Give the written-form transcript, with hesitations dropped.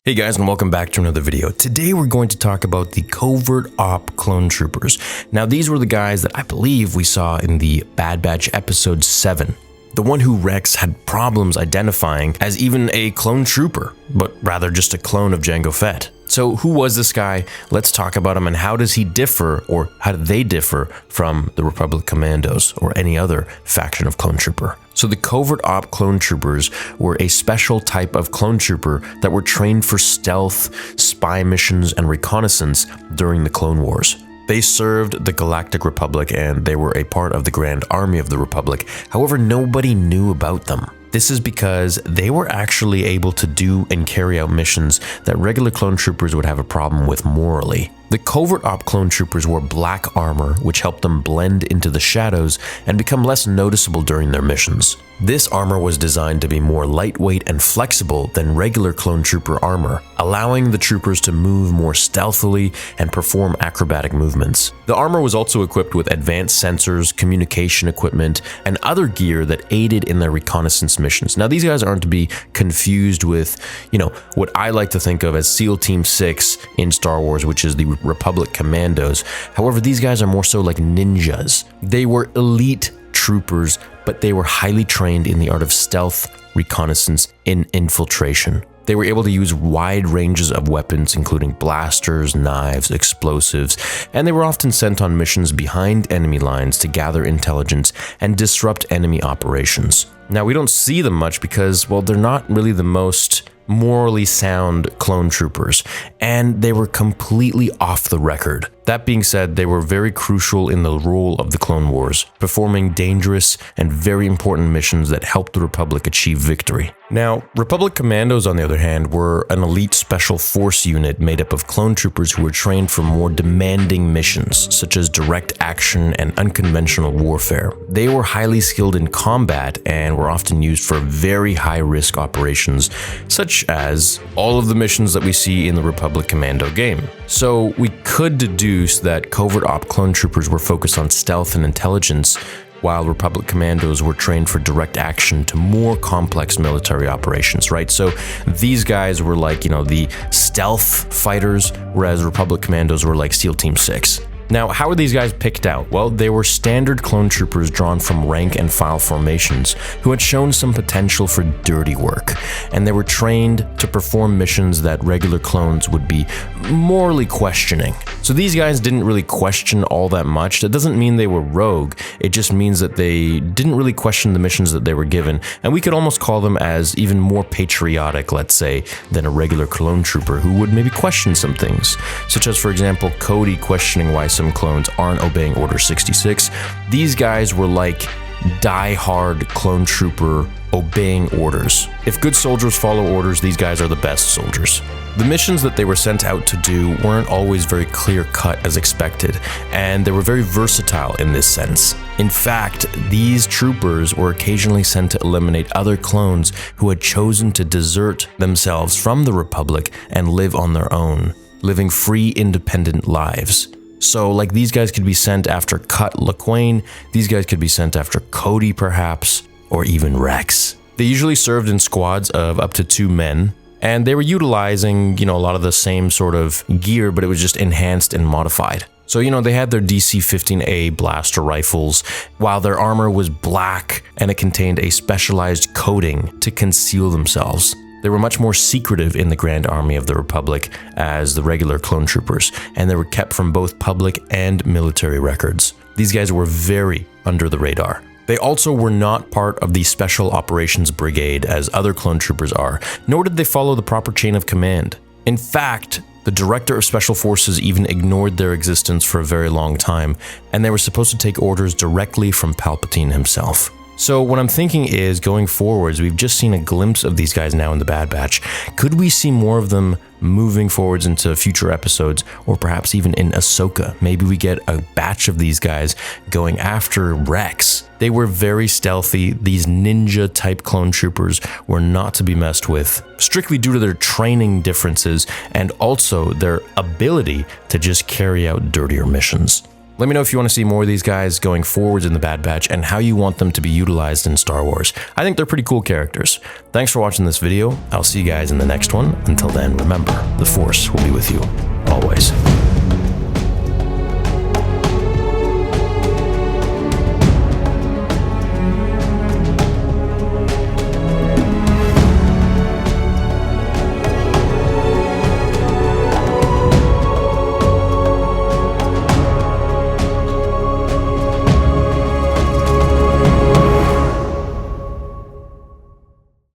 Hey guys, and welcome back to another video. Today we're going to talk about the Covert Op Clone Troopers. Now these were the guys that I believe we saw in the Bad Batch episode 7. The one who Rex had problems identifying as even a clone trooper, but rather just a clone of Jango Fett. So who was this guy? Let's talk about him and how does he differ, or how do they differ from the Republic Commandos or any other faction of clone trooper? So the Covert Op Clone Troopers were a special type of clone trooper that were trained for stealth, spy missions, and reconnaissance during the Clone Wars. They served the Galactic Republic and they were a part of the Grand Army of the Republic. However, nobody knew about them. This is because they were actually able to do and carry out missions that regular clone troopers would have a problem with morally. The Covert Op Clone Troopers wore black armor, which helped them blend into the shadows and become less noticeable during their missions. This armor was designed to be more lightweight and flexible than regular clone trooper armor, allowing the troopers to move more stealthily and perform acrobatic movements. The armor was also equipped with advanced sensors, communication equipment, and other gear that aided in their reconnaissance missions. Now these guys aren't to be confused with, what I like to think of as SEAL Team 6 in Star Wars, which is the Republic Commandos. However, these guys are more so like ninjas. They were elite troopers, but they were highly trained in the art of stealth, reconnaissance, and infiltration. They were able to use wide ranges of weapons, including blasters, knives, explosives, and they were often sent on missions behind enemy lines to gather intelligence and disrupt enemy operations. Now, we don't see them much because, well, they're not really the most morally sound clone troopers, and they were completely off the record. That being said, they were very crucial in the role of the Clone Wars, performing dangerous and very important missions that helped the Republic achieve victory. Now, Republic Commandos, on the other hand, were an elite special force unit made up of clone troopers who were trained for more demanding missions, such as direct action and unconventional warfare. They were highly skilled in combat and were often used for very high-risk operations, such as all of the missions that we see in the Republic Commando game. So we could deduce that Covert Op Clone Troopers were focused on stealth and intelligence, while Republic Commandos were trained for direct action to more complex military operations, right? So these guys were like, the stealth fighters, whereas Republic Commandos were like SEAL Team 6. Now, how are these guys picked out? Well, they were standard clone troopers drawn from rank and file formations who had shown some potential for dirty work, and they were trained to perform missions that regular clones would be morally questioning. So these guys didn't really question all that much. That doesn't mean they were rogue. It just means that they didn't really question the missions that they were given, and we could almost call them as even more patriotic, let's say, than a regular clone trooper who would maybe question some things, such as, for example, Cody questioning why some clones aren't obeying Order 66. These guys were like die-hard clone trooper obeying orders. If good soldiers follow orders, these guys are the best soldiers. The missions that they were sent out to do weren't always very clear-cut as expected, and they were very versatile in this sense. In fact, these troopers were occasionally sent to eliminate other clones who had chosen to desert themselves from the Republic and live on their own, living free, independent lives. So, like, these guys could be sent after Cut LaQuaine, these guys could be sent after Cody, perhaps, or even Rex. They usually served in squads of up to 2 men, and they were utilizing, a lot of the same sort of gear, but it was just enhanced and modified. So, they had their DC-15A blaster rifles, while their armor was black and it contained a specialized coating to conceal themselves. They were much more secretive in the Grand Army of the Republic as the regular clone troopers, and they were kept from both public and military records. These guys were very under the radar. They also were not part of the Special Operations Brigade as other clone troopers are, nor did they follow the proper chain of command. In fact, the Director of Special Forces even ignored their existence for a very long time, and they were supposed to take orders directly from Palpatine himself. So what I'm thinking is, going forwards, we've just seen a glimpse of these guys now in the Bad Batch. Could we see more of them moving forwards into future episodes, or perhaps even in Ahsoka? Maybe we get a batch of these guys going after Rex. They were very stealthy. These ninja-type clone troopers were not to be messed with, strictly due to their training differences and also their ability to just carry out dirtier missions. Let me know if you want to see more of these guys going forwards in the Bad Batch and how you want them to be utilized in Star Wars. I think they're pretty cool characters. Thanks for watching this video. I'll see you guys in the next one. Until then, remember, the Force will be with you always.